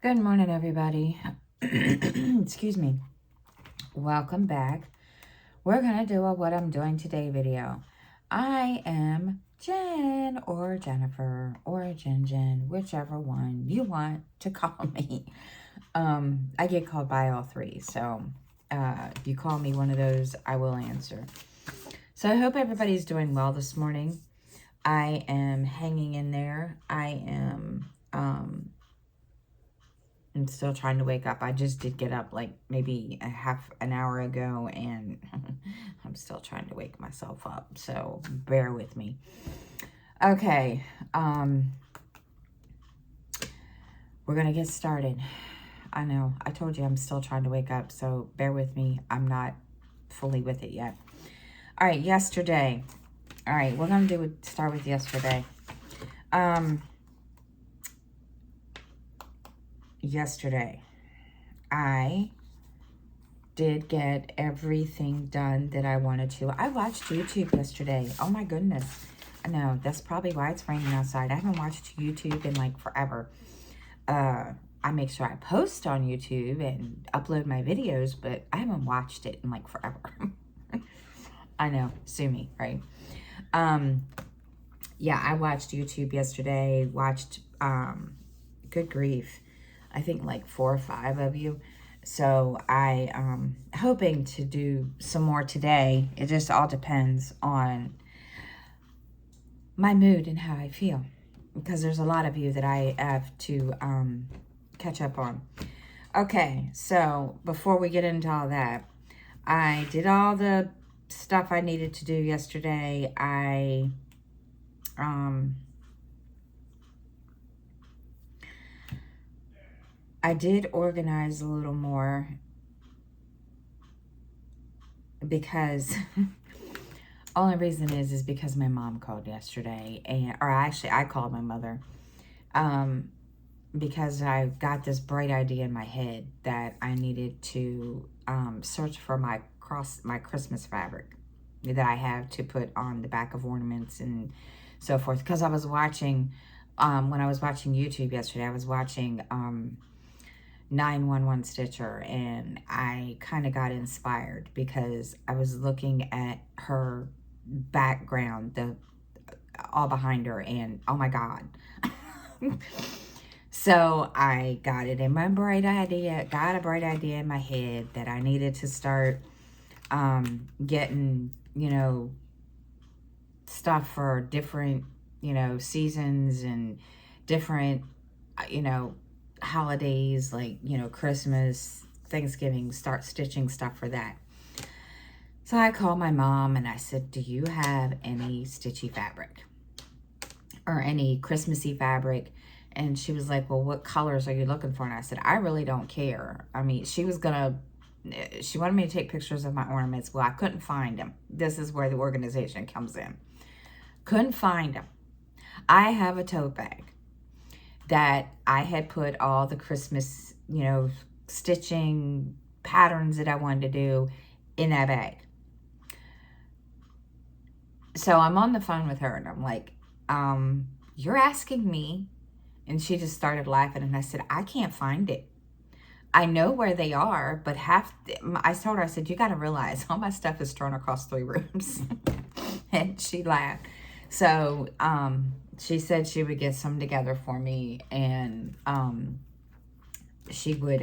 Good morning, everybody. Excuse me. Welcome back. We're going to do a what I'm doing today video. I am Jen or Jennifer or Jen, whichever one you want to call me. I get called by all three, so if you call me one of those, I will answer. So I hope everybody's doing well this morning. I am hanging in there. I'm still trying to wake up. I just did get up like maybe a half an hour ago, and I'm still trying to wake myself up. So bear with me. Okay. We're going to get started. I know. I told you I'm still trying to wake up, so bear with me. I'm not fully with it yet. All right. Yesterday. All right. We're going to start with yesterday. Yesterday, I did get everything done that I wanted to. I watched YouTube yesterday. Oh my goodness. I know, that's probably why it's raining outside. I haven't watched YouTube in like forever. I make sure I post on YouTube and upload my videos, but I haven't watched it in like forever. I know, sue me, right? Yeah, I watched YouTube yesterday, watched, good grief, I think like 4 or 5 of you. So I hoping to do some more today. It just all depends on my mood and how I feel, because there's a lot of you that I have to catch up on. Okay, so before we get into all that, I did all the stuff I needed to do yesterday. I did organize a little more because only reason is because my mom called yesterday, or actually I called my mother, because I got this bright idea in my head that I needed to search for my Christmas fabric that I have to put on the back of ornaments and so forth. Because I was watching, when I was watching YouTube yesterday, I was watching 911 Stitcher, and I kind of got inspired because I was looking at her background, all behind her, and oh my God. So I got it in my got a bright idea in my head that I needed to start getting, stuff for different, seasons and different, holidays, like, Christmas, Thanksgiving, start stitching stuff for that. So I called my mom and I said, do you have any stitchy fabric or any Christmassy fabric? And she was like, well, what colors are you looking for? And I said, I really don't care. I mean, she wanted me to take pictures of my ornaments. Well, I couldn't find them. This is where the organization comes in. Couldn't find them. I have a tote bag that I had put all the Christmas, stitching patterns that I wanted to do in that bag. So I'm on the phone with her and I'm like, you're asking me? And she just started laughing, and I said, I can't find it. I know where they are, but I told her, I said, you got to realize all my stuff is thrown across 3 rooms. And she laughed. So she said she would get some together for me, and she would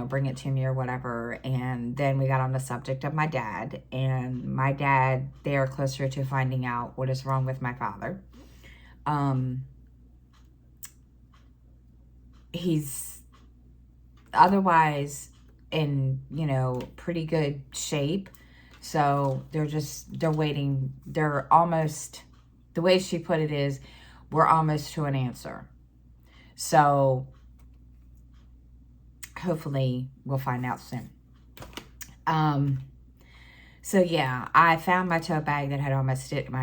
bring it to me or whatever. And then we got on the subject of my dad, and my dad, they are closer to finding out what is wrong with my father. He's otherwise in, pretty good shape. So they're waiting. They're almost, the way she put it is, we're almost to an answer. So hopefully we'll find out soon. So yeah, I found my tote bag that had all my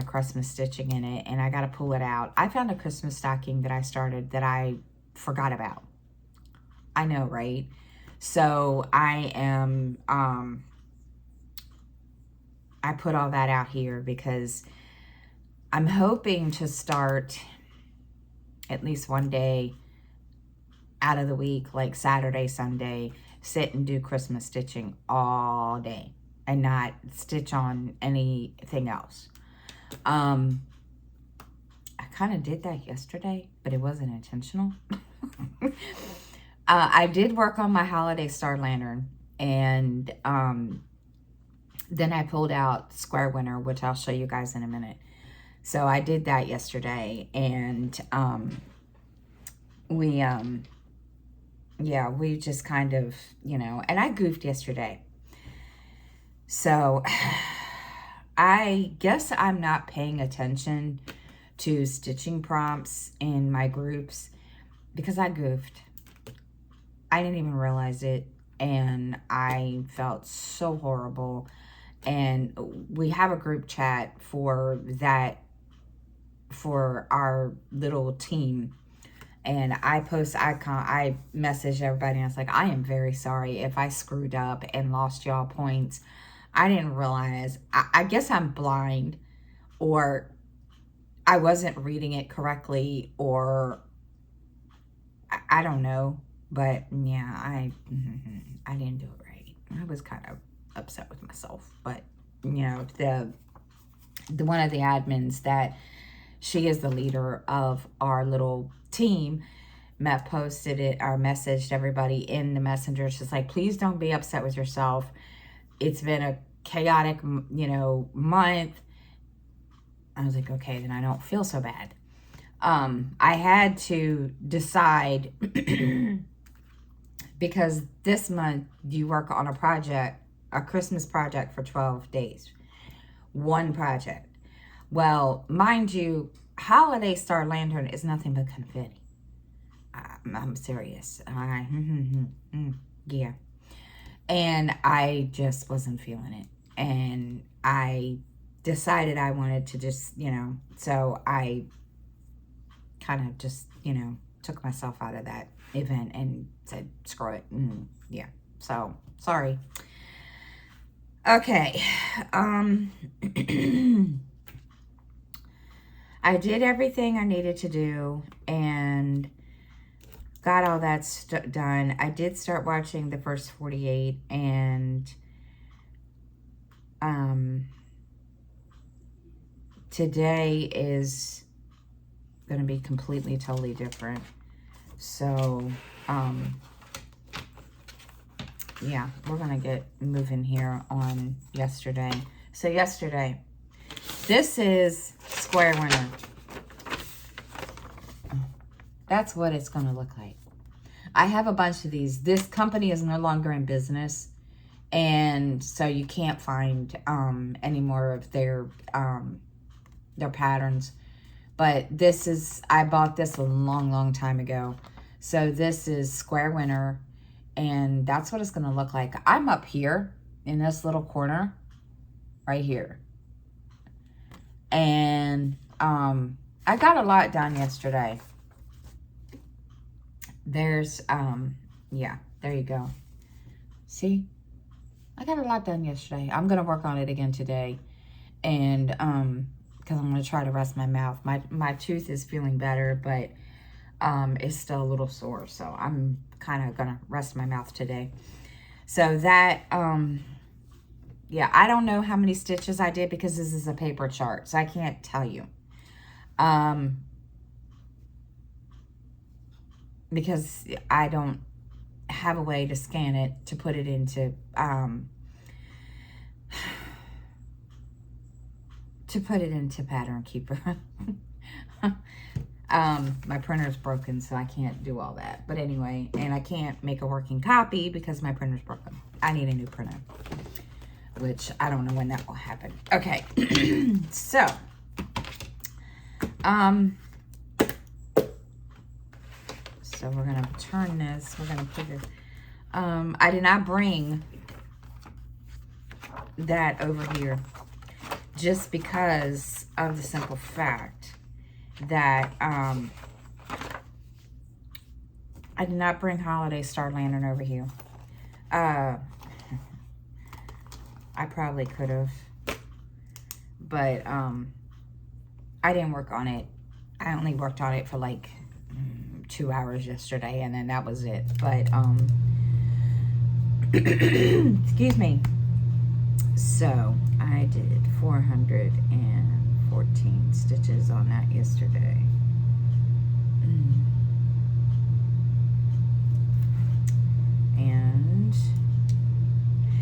Christmas stitching in it, and I got to pull it out. I found a Christmas stocking that I started that I forgot about. I know, right? So I am, I put all that out here because I'm hoping to start at least one day out of the week, like Saturday, Sunday, sit and do Christmas stitching all day and not stitch on anything else. I kind of did that yesterday, but it wasn't intentional. I did work on my holiday star lantern, and then I pulled out Square Winner, which I'll show you guys in a minute. So I did that yesterday, and yeah, we just kind of, you know, and I goofed yesterday. So I guess I'm not paying attention to stitching prompts in my groups because I goofed. I didn't even realize it, and I felt so horrible. And we have a group chat for that, for our little team. And I messaged everybody, and I was like, I am very sorry if I screwed up and lost y'all points. I didn't realize. I guess I'm blind, or I wasn't reading it correctly, or I don't know. But yeah, I didn't do it right. I was kind of upset with myself. But you know, the one of the admins, that she is the leader of our little team, posted it or messaged everybody in the messenger. She's like, please don't be upset with yourself. It's been a chaotic, you know, month. I was like, okay, then I don't feel so bad. I had to decide because this month you work on a project, a Christmas project for 12 days. One project. Well, mind you, Holiday Star Lantern is nothing but confetti. I'm serious. Yeah. And I just wasn't feeling it. And I decided I wanted to just, you know, so I kind of just, you know, took myself out of that event and said, screw it. Yeah. So, sorry. Okay. I did everything I needed to do and got all that done. I did start watching the first 48, and today is going to be completely, totally different. So, yeah, we're going to get moving here on yesterday. So yesterday, this is Square Winner. That's what it's going to look like. I have a bunch of these. This company is no longer in business, and so you can't find any more of their patterns. But this is, I bought this a long, long time ago. So this is Square Winner, and that's what it's going to look like. I'm up here in this little corner right here. And I got a lot done yesterday. There's, yeah, there you go. See? I got a lot done yesterday. I'm going to work on it again today. And, because I'm going to try to rest my mouth. My tooth is feeling better, but it's still a little sore. So I'm kind of going to rest my mouth today. So that, yeah, I don't know how many stitches I did because this is a paper chart. So I can't tell you. Because I don't have a way to scan it to put it into, Pattern Keeper. My printer's broken, so I can't do all that. But anyway, and I can't make a working copy because my printer's broken. I need a new printer, which I don't know when that will happen. Okay, so, so we're going to turn this. We're going to put it, I did not bring that over here just because of the simple fact that I did not bring Holiday Star Lantern over here. I probably could have, but I didn't work on it. I only worked on it for like 2 hours yesterday, and then that was it. But, excuse me. So, I did 414 stitches on that yesterday.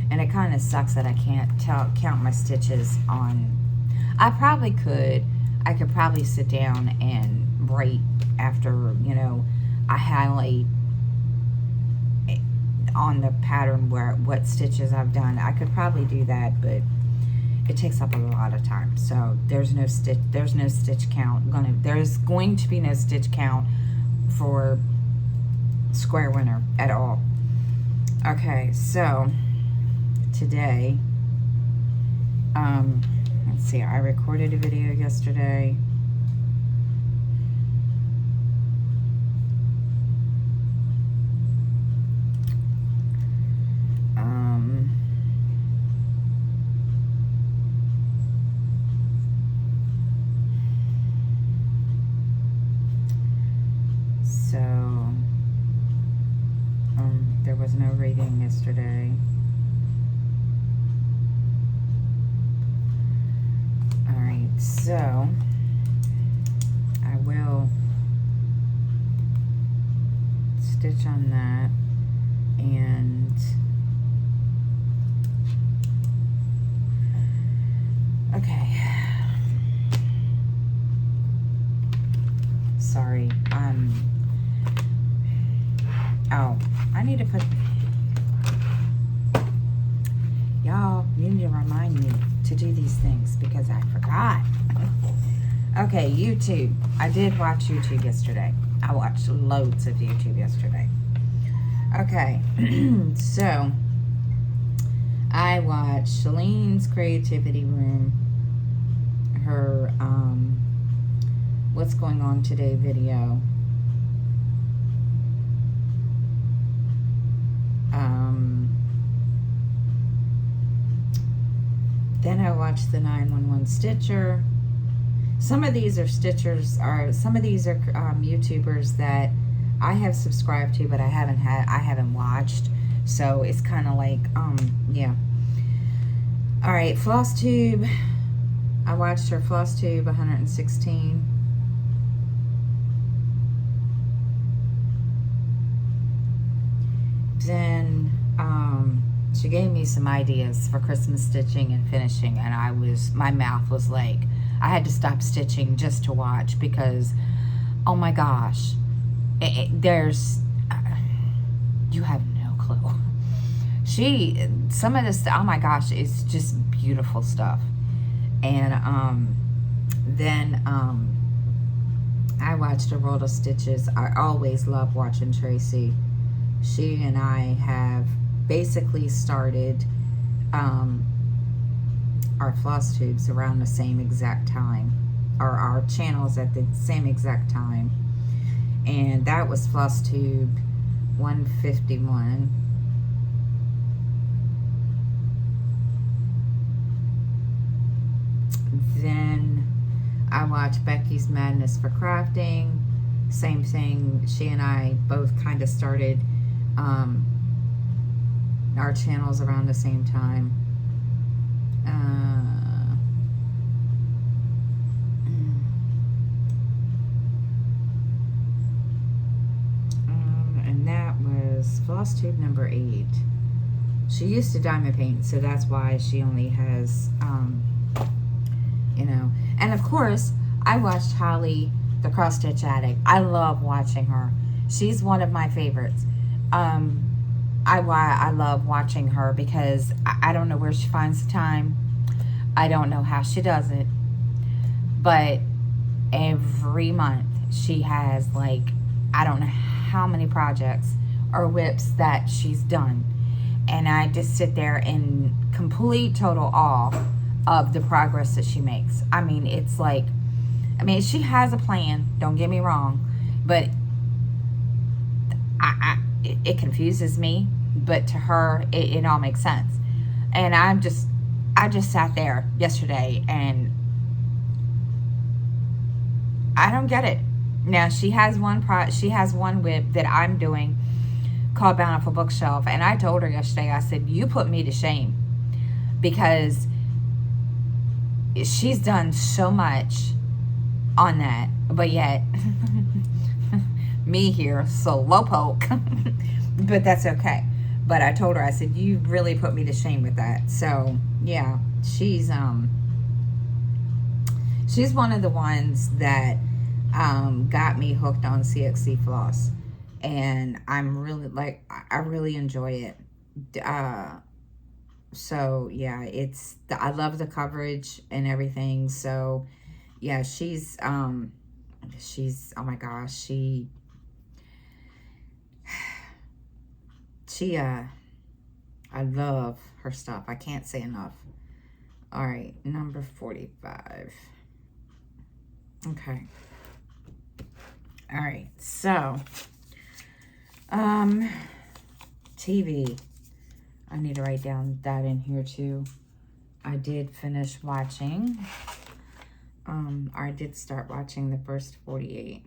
And it kind of sucks that I can't count my stitches on. I probably could. I could probably sit down and write after, you know, I highlight on the pattern where what stitches I've done. I could probably do that, but it takes up a lot of time. So there's no stitch count. There's going to be no stitch count for Square Winter at all. Okay, so today, let's see, I recorded a video yesterday. There was no reading yesterday. Alright, so I will stitch on that, and okay. Sorry, oh, I need to put, y'all need to remind me to do these things because I forgot. Okay, YouTube. I did watch YouTube yesterday. I watched loads of YouTube yesterday. Okay, so I watched Shalene's Creativity Room, her What's Going On Today video. Then I watched the 911 Stitcher. Some of these are some of these are YouTubers that I have subscribed to, but I haven't watched. So it's kind of like, yeah. All right, Floss Tube. I watched her Floss Tube 116. Then she gave me some ideas for Christmas stitching and finishing, and my mouth was like, I had to stop stitching just to watch because, oh my gosh, there's, you have no clue. Some of this, oh my gosh, it's just beautiful stuff. And then I watched A World of Stitches. I always love watching Tracy. She and I have basically started our floss tubes around the same exact time, or our channels at the same exact time, and that was floss tube 151. Then I watched Becky's Madness for Crafting. Same thing, she and I both kind of started our channels around the same time. And that was floss tube number 8. She used to diamond paint, so that's why she only has, you know. And of course, I watched Holly, the Cross Stitch Addict. I love watching her. She's one of my favorites. I love watching her because I don't know where she finds the time. I don't know how she does it. But every month she has, like, I don't know how many projects or whips that she's done. And I just sit there in complete total awe of the progress that she makes. I mean, it's like, I mean, she has a plan, don't get me wrong, but it confuses me, but to her, it all makes sense. And I just sat there yesterday and I don't get it. Now she has one whip that I'm doing called Bountiful Bookshelf, and I told her yesterday, I said, you put me to shame, because she's done so much on that, but yet me here slowpoke. But that's okay. But I told her, I said, you really put me to shame with that. So yeah, she's one of the ones that got me hooked on CXC floss, and I'm really like, I really enjoy it. So yeah, I love the coverage and everything. So yeah, she's oh my gosh, she I love her stuff. I can't say enough. All right, number 45. Okay. All right, so TV. I need to write down that in here too. I did finish watching. I did start watching the first 48.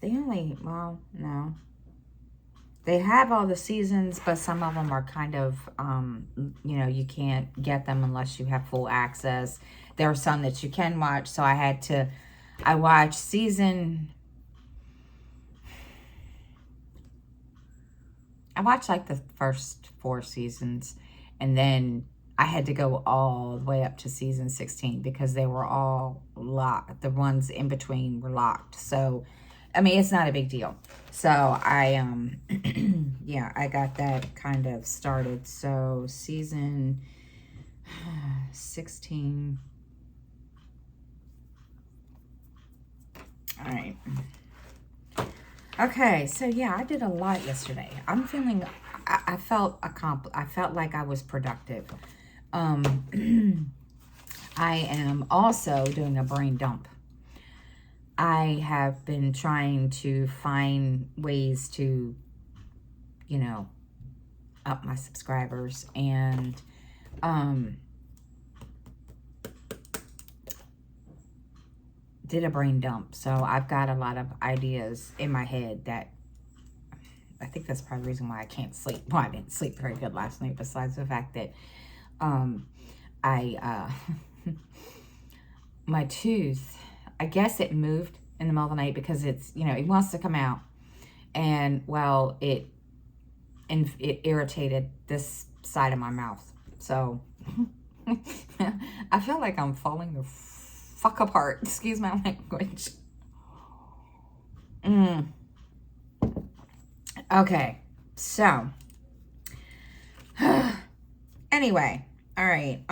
Well, no. They have all the seasons, but some of them are kind of, you can't get them unless you have full access. There are some that you can watch, so I watched I watched like the first 4 seasons, and then I had to go all the way up to season 16 because they were all locked. The ones in between were locked. So, I mean, it's not a big deal. So I, yeah, I got that kind of started. So season 16. All right. Okay, so yeah, I did a lot yesterday. I'm feeling, I felt accomplished. I felt like I was productive. I am also doing a brain dump. I have been trying to find ways to, up my subscribers, and did a brain dump. So I've got a lot of ideas in my head that I think that's probably the reason why I can't sleep. Well, I didn't sleep very good last night, besides the fact that my tooth, I guess it moved in the middle of the night because it's, it wants to come out. And, well, it irritated this side of my mouth. So I feel like I'm falling the fuck apart. Excuse my language. Okay, so anyway, all right.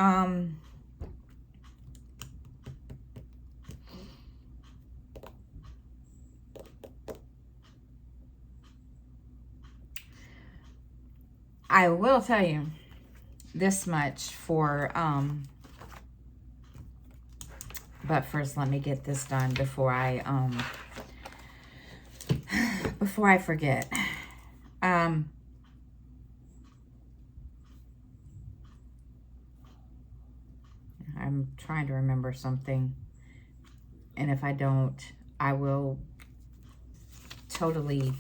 I will tell you this much for but first let me get this done before I forget. I'm trying to remember something, and if I don't, I will totally,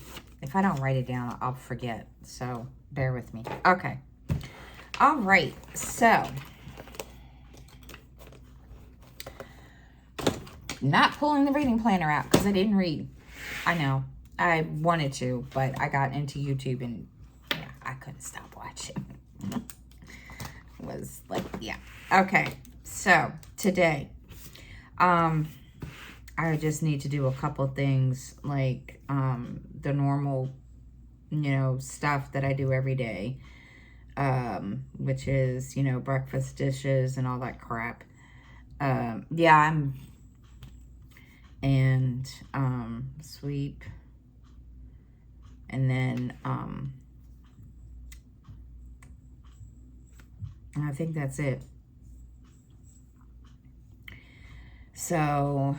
if I don't write it down, I'll forget. So bear with me. Okay. All right. So not pulling the reading planner out because I didn't read. I know. I wanted to, but I got into YouTube and yeah, I couldn't stop watching. It was like, yeah. Okay. So today, I just need to do a couple things like the normal, stuff that I do every day, which is, breakfast dishes and all that crap. Yeah, and sweep, and then I think that's it. So,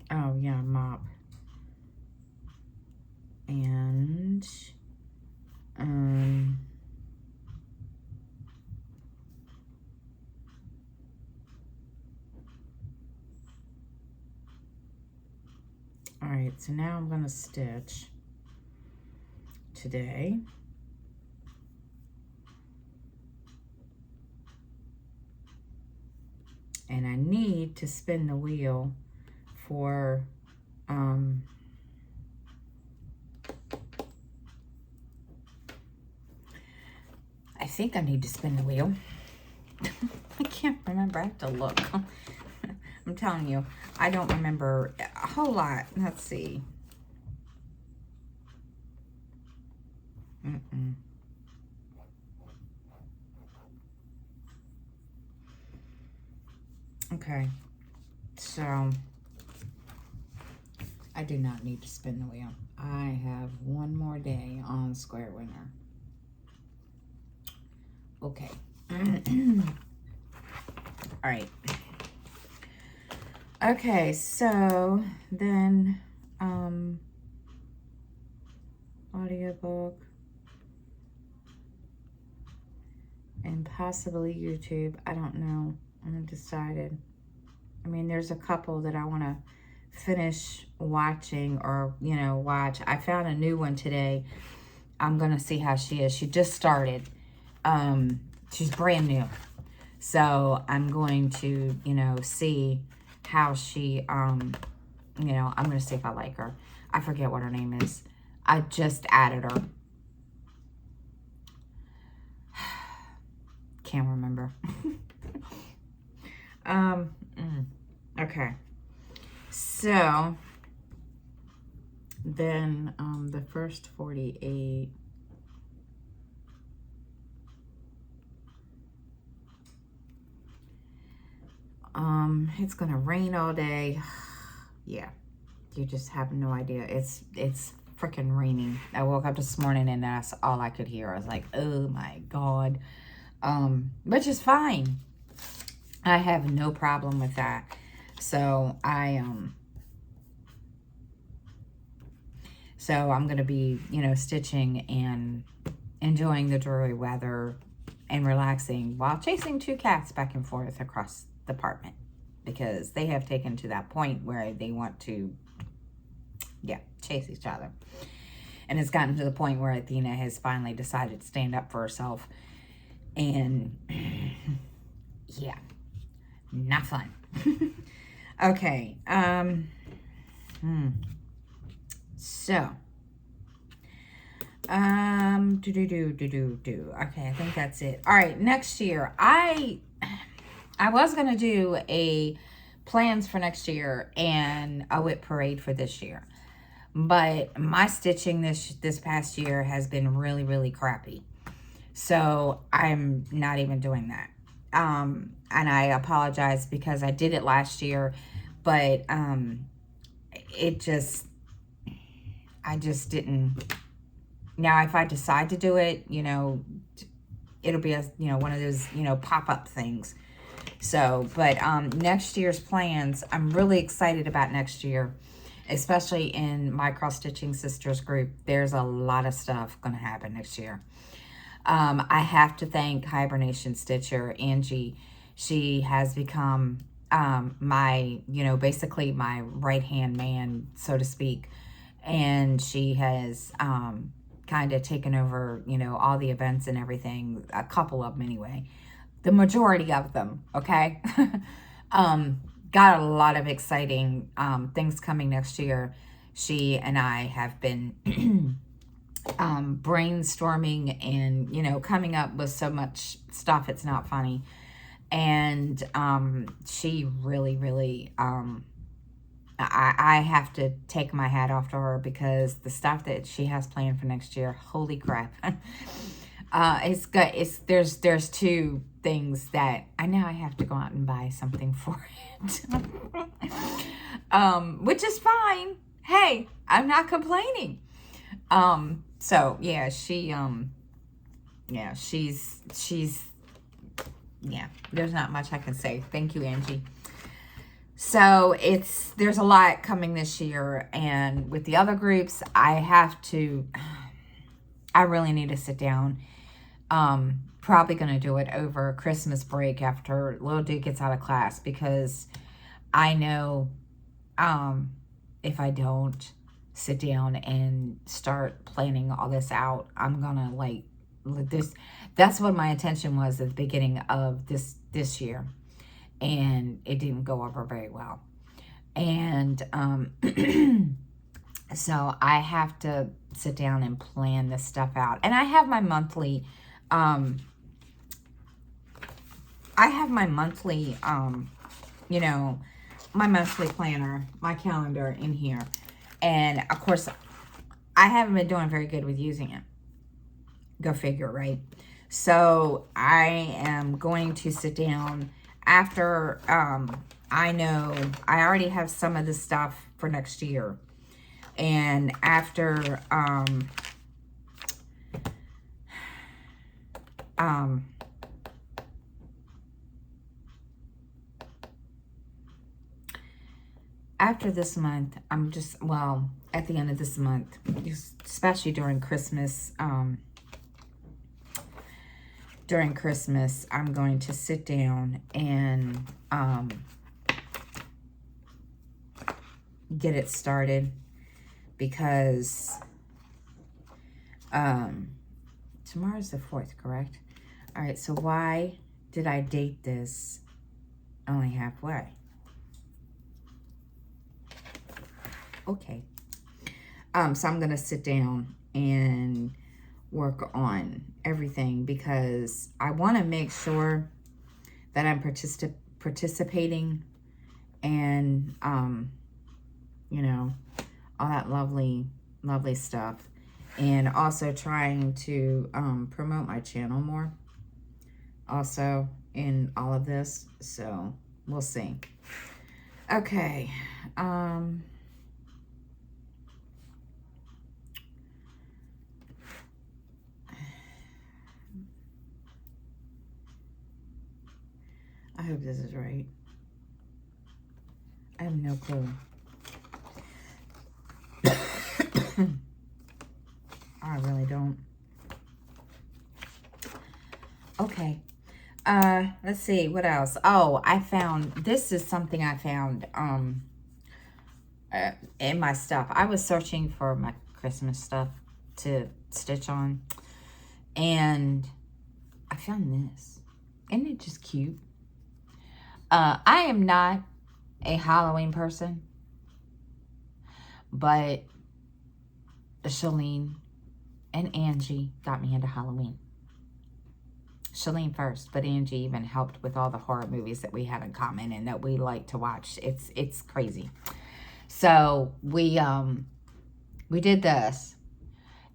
oh yeah, mop. And right, so now I'm going to stitch today. And I need to spin the wheel for, I think I need to spin the wheel. I can't remember. I have to look. I'm telling you, I don't remember a whole lot. Let's see. Okay, so I do not need to spin the wheel. I have one more day on Square Winner. Okay. All right. Okay, so then audiobook and possibly YouTube. I don't know. I haven't decided. I mean, there's a couple that I want to finish watching or, you know, watch. I found a new one today. I'm going to see how she is. She just started. She's brand new. So I'm going to, you know, see how she, you know, I'm going to see if I like her. I forget what her name is. I just added her. Can't remember. Okay. So then the first 48. It's gonna rain all day. Yeah, you just have no idea. It's freaking raining. I woke up this morning and that's all I could hear. I was like, oh my God. Which is fine. I have no problem with that. So I'm gonna be, you know, stitching and enjoying the dreary weather and relaxing while chasing two cats back and forth across the apartment, because they have taken to that point where they want to, yeah, chase each other. And it's gotten to the point where Athena has finally decided to stand up for herself. And yeah, not fun. Okay. So, okay, I think that's it. All right, next year, I was gonna do a plans for next year and a whip parade for this year, but my stitching this past year has been really, really crappy. So I'm not even doing that. And I apologize because I did it last year, but I just didn't. Now, if I decide to do it, you know, it'll be one of those, pop-up things. So, but next year's plans, I'm really excited about next year, especially in my Cross Stitching Sisters group. There's a lot of stuff going to happen next year. I have to thank Hibernation Stitcher, Angie. She has become my, basically my right-hand man, so to speak. And she has kind of taken over, all the events and everything, a couple of them anyway. The majority of them, okay? Got a lot of exciting things coming next year. She and I have been brainstorming and, coming up with so much stuff, it's not funny. And she really, really, I have to take my hat off to her because the stuff that she has planned for next year, holy crap. There's two things that I know I have to go out and buy something for it. Which is fine. Hey, I'm not complaining. So yeah, she's there's not much I can say. Thank you, Angie. So there's a lot coming this year, and with the other groups, I really need to sit down. Probably going to do it over Christmas break after little dude gets out of class, because I know, if I don't, sit down and start planning all this out. I'm gonna like this. That's what my intention was at the beginning of this year, and it didn't go over very well. And so I have to sit down and plan this stuff out. And I have my monthly, you know, my monthly planner, my calendar in here. And of course, I haven't been doing very good with using it. Go figure, right? So I am going to sit down after I know I already have some of the stuff for next year. And after after this month, I'm just, well, at the end of this month, especially during Christmas, I'm going to sit down and get it started, because tomorrow's the 4th, correct? All right, so why did I date this only halfway? Okay. So I'm going to sit down and work on everything, because I want to make sure that I'm participating and, you know, all that lovely stuff. And also trying to promote my channel more also in all of this. So we'll see. Okay. I hope this is right. I have no clue. I really don't. Okay. Let's see, what else? Oh, I found, this is something I found in my stuff. I was searching for my Christmas stuff to stitch on, and I found this. Isn't it just cute? I am not a Halloween person, but Shalene and Angie got me into Halloween. Shalene first, but Angie even helped with all the horror movies that we have in common and that we like to watch. It's crazy. So we did this,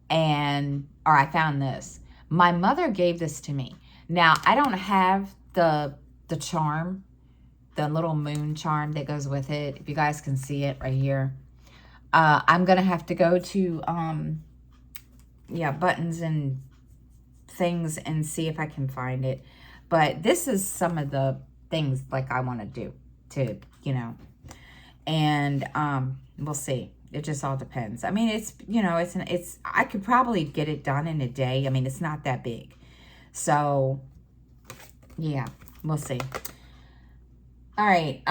and I found this. My mother gave this to me. Now I don't have the charm, the little moon charm that goes with it. If you guys can see it right here. I'm gonna have to go to buttons and things and see if I can find it. But this is some of the things like I want to do to, you know, and we'll see. It just all depends. I mean, it's, you know, it's I could probably get it done in a day. I mean, it's not that big. So yeah, we'll see. All right.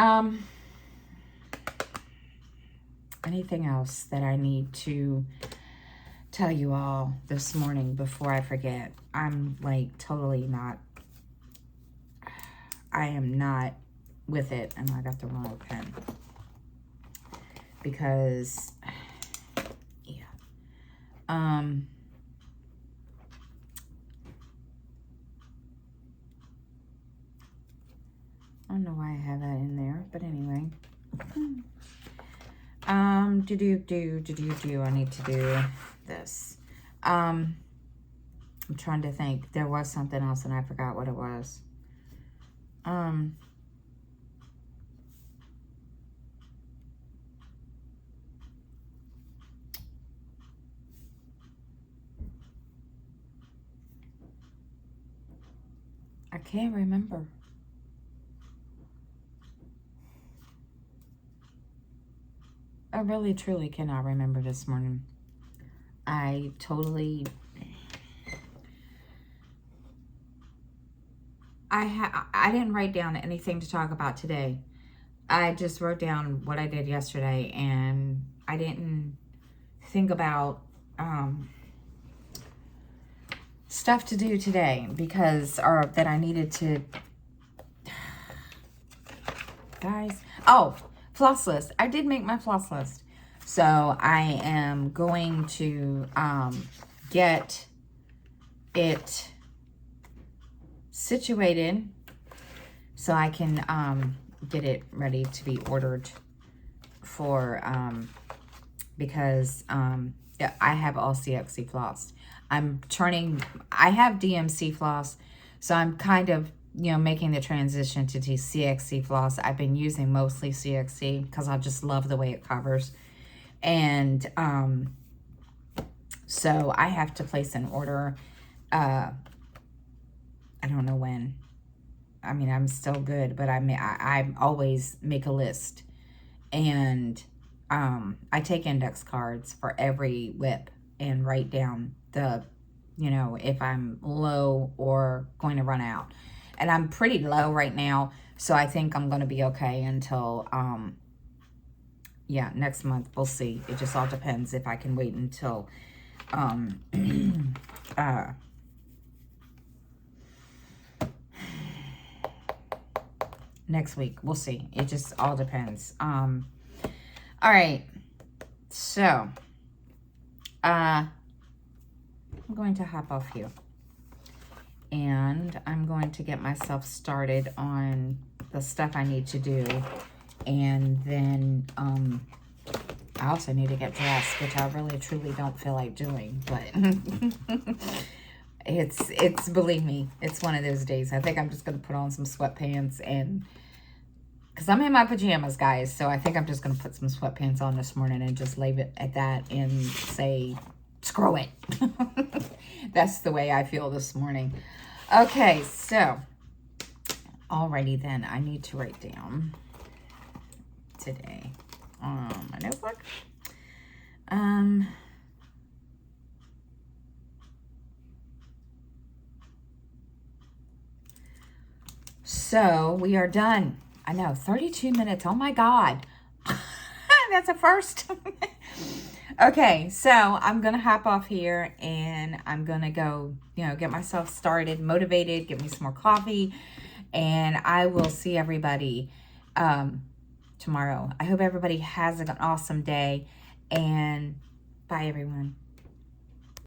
Anything else that I need to tell you all this morning before I forget? I'm like totally not, I am not with it. And I got the wrong pen. Because, yeah. I don't know why I have that in there, but anyway. I need to do this. I'm trying to think. There was something else and I forgot what it was. I can't remember. I really, truly cannot remember this morning. I totally... I didn't write down anything to talk about today. I just wrote down what I did yesterday, and I didn't think about stuff to do today because, or that I needed to, guys. Oh, floss list. I did make my floss list. So I am going to get it situated so I can get it ready to be ordered for, because yeah, I have all CXC floss. I have DMC floss, so I'm kind of, you know, making the transition to CXC floss. I've been using mostly CXC because I just love the way it covers. And so I have to place an order. I don't know when. I mean, I'm still good, but I always make a list. And I take index cards for every whip and write down the, you know, if I'm low or going to run out. And I'm pretty low right now, so I think I'm going to be okay until, yeah, next month. We'll see. It just all depends if I can wait until, next week. We'll see. It just all depends. All right. So, I'm going to hop off here. And I'm going to get myself started on the stuff I need to do. And then I also need to get dressed, which I really truly don't feel like doing. But it's believe me, it's one of those days. I think I'm just going to put on some sweatpants and... because I'm in my pajamas, guys. So I think I'm just going to put some sweatpants on this morning and just leave it at that and say, screw it. That's the way I feel this morning. Okay, so, alrighty then. I need to write down today on my notebook. So, we are done. I know, 32 minutes. Oh my God. That's a first. Okay, so I'm going to hop off here and I'm going to go, you know, get myself started, motivated, get me some more coffee, and I will see everybody tomorrow. I hope everybody has an awesome day, and bye, everyone.